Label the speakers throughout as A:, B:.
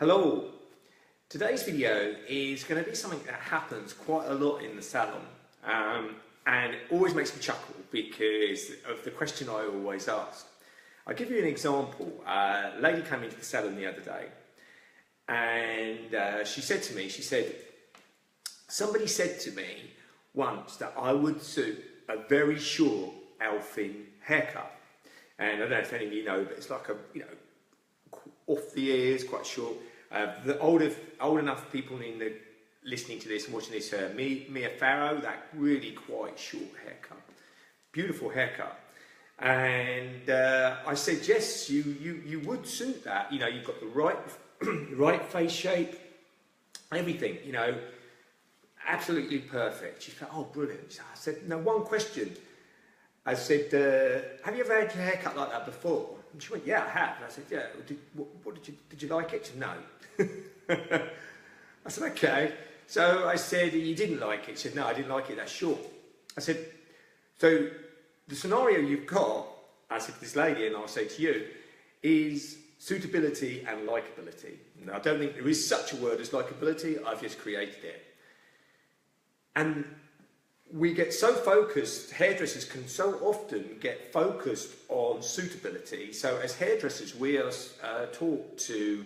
A: Hello, today's video is going to be something that happens quite a lot in the salon and it always makes me chuckle because of the question I always ask. I'll give you an example. A lady came into the salon the other day and she said to me, somebody said to me once that I would suit a very short Elfin haircut. And I don't know if any of you know, but it's like a, off the ears, quite short. The old enough people listening to this and watching this, Mia Farrow, that really quite short haircut, beautiful haircut. And I said, yes, you would suit that. You've got the right face shape, everything. Absolutely perfect. She said, oh, brilliant. I said, no, one question. I said, have you ever had your haircut like that before? And she went, yeah, I have. And I said, yeah, did you like it? She said, no. I said, okay. So I said, you didn't like it? She said, no, I didn't like it that short. I said, so the scenario you've got, I said to this lady, and I'll say to you, is suitability and likability. Now, I don't think there is such a word as likability. I've just created it. And we get so focused, hairdressers can so often get focused on suitability. So as hairdressers, we are taught to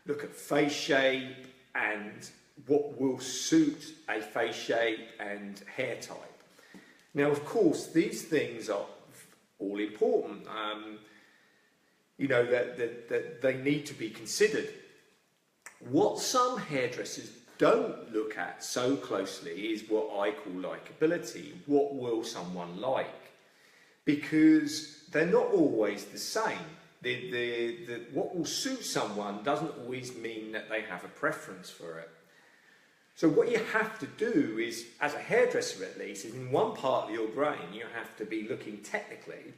A: look at face shape and what will suit a face shape and hair type. Now, of course, these things are all important, that they need to be considered. What some hairdressers don't look at so closely is what I call likability. What will someone like? Because they're not always the same. What will suit someone doesn't always mean that they have a preference for it. So what you have to do is, as a hairdresser at least, is in one part of your brain you have to be looking technically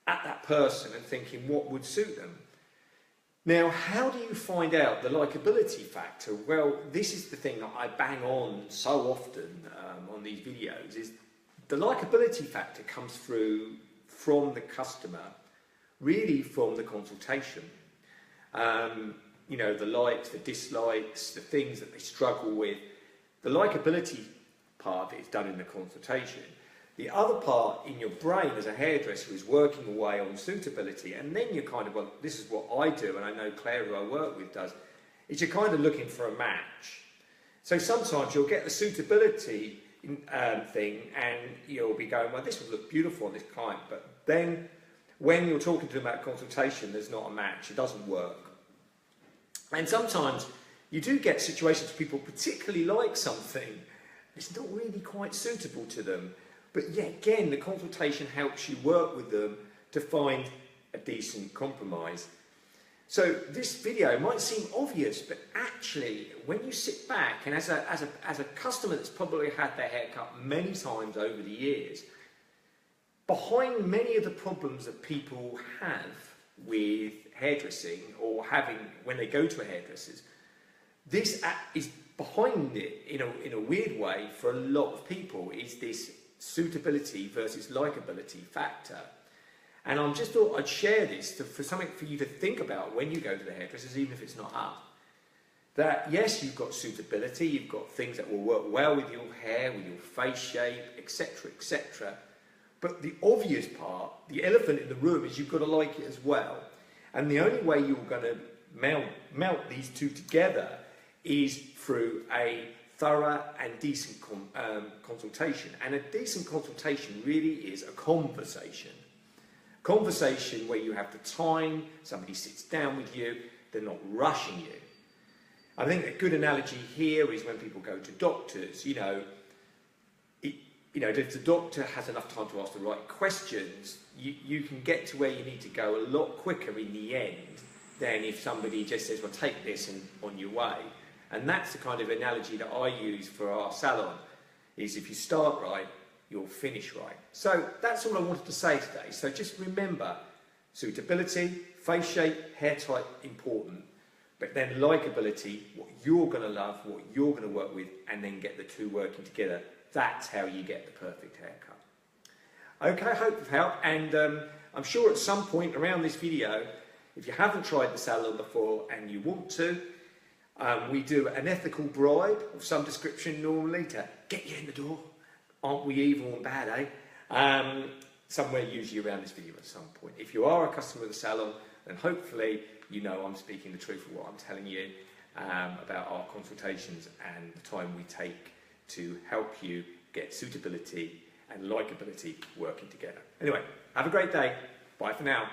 A: at that person and thinking what would suit them. Now, how do you find out the likability factor? Well, this is the thing that I bang on so often on these videos, is the likability factor comes through from the customer, really from the consultation. The likes, the dislikes, the things that they struggle with. The likability part is done in the consultation. The other part in your brain as a hairdresser is working away on suitability, and then you're kind of, well, this is what I do, and I know Claire, who I work with, does, is you're kind of looking for a match. So sometimes you'll get the suitability thing, and you'll be going, well, this would look beautiful on this client, but then when you're talking to them about consultation, there's not a match, it doesn't work. And sometimes you do get situations where people particularly like something, it's not really quite suitable to them. But yet again, the consultation helps you work with them to find a decent compromise. So this video might seem obvious, but actually, when you sit back, and as a customer that's probably had their hair cut many times over the years, behind many of the problems that people have with hairdressing or having when they go to a hairdresser's, this is behind it in a weird way for a lot of people, is this suitability versus likability factor. And I just thought I'd share this for something for you to think about when you go to the hairdressers, even if it's not up. That yes, you've got suitability, you've got things that will work well with your hair, with your face shape, etc., etc. But the obvious part, the elephant in the room, is you've got to like it as well. And the only way you're going to melt these two together is through a thorough and decent consultation. And a decent consultation really is a conversation. Conversation where you have the time, somebody sits down with you, they're not rushing you. I think a good analogy here is when people go to doctors, if the doctor has enough time to ask the right questions, you can get to where you need to go a lot quicker in the end than if somebody just says, well, take this and on your way. And that's the kind of analogy that I use for our salon, is if you start right, you'll finish right. So that's all I wanted to say today. So just remember, suitability, face shape, hair type, important. But then likability, what you're going to love, what you're going to work with, and then get the two working together. That's how you get the perfect haircut. Okay, I hope you've helped. And I'm sure at some point around this video, If you haven't tried the salon before and you want to, we do an ethical bribe of some description normally to get you in the door. Aren't we evil and bad, eh? Somewhere usually around this video at some point. If you are a customer of the salon, then hopefully you know I'm speaking the truth of what I'm telling you about our consultations and the time we take to help you get suitability and likability working together. Anyway, have a great day. Bye for now.